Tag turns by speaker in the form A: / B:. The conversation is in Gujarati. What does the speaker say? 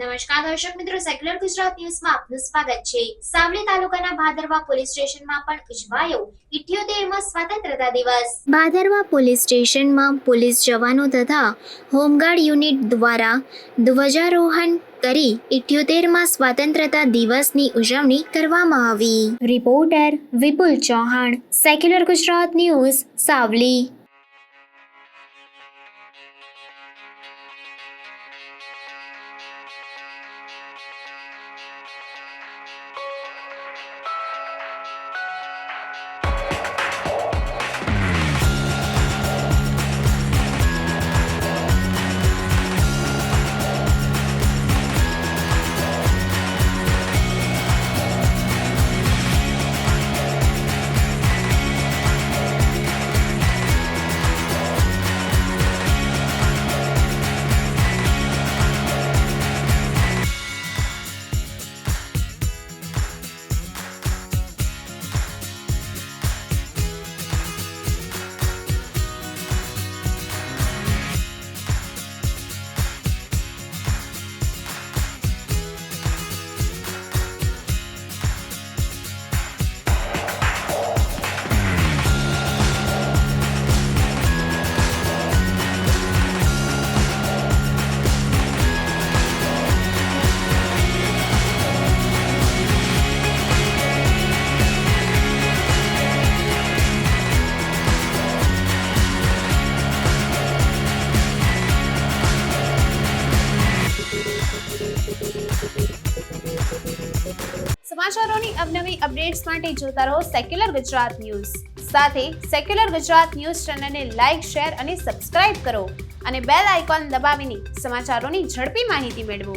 A: નમસ્કાર દર્શક મિત્રો, સેક્યુલર ગુજરાત ન્યૂઝમાં આપનું સ્વાગત છે। સાવલી તાલુકાના ભાદરવા પોલીસ સ્ટેશનમાં પણ ઉજવાયો 78મો સ્વતંત્રતા દિવસ। ભાદરવા પોલીસ સ્ટેશનમાં પોલીસ જવાનો તથા હોમગાર્ડ યુનિટ દ્વારા ધ્વજારોહણ કરી 78મા સ્વતંત્રતા દિવસની ઉજવણી કરવામાં આવી। રિપોર્ટર વિપુલ ચૌહાણ, સેક્યુલર ગુજરાત ન્યૂઝ, સાવલી।
B: સમાચારોની અવનવી અપડેટ્સ માટે જોતા રહો સેક્યુલર ગુજરાત ન્યૂઝ। સાથે સેક્યુલર ગુજરાત ન્યૂઝ ચેનલને લાઇક, શેર અને સબસ્ક્રાઇબ કરો અને બેલ આઇકોન દબાવીને સમાચારોની ઝડપી માહિતી મેળવો।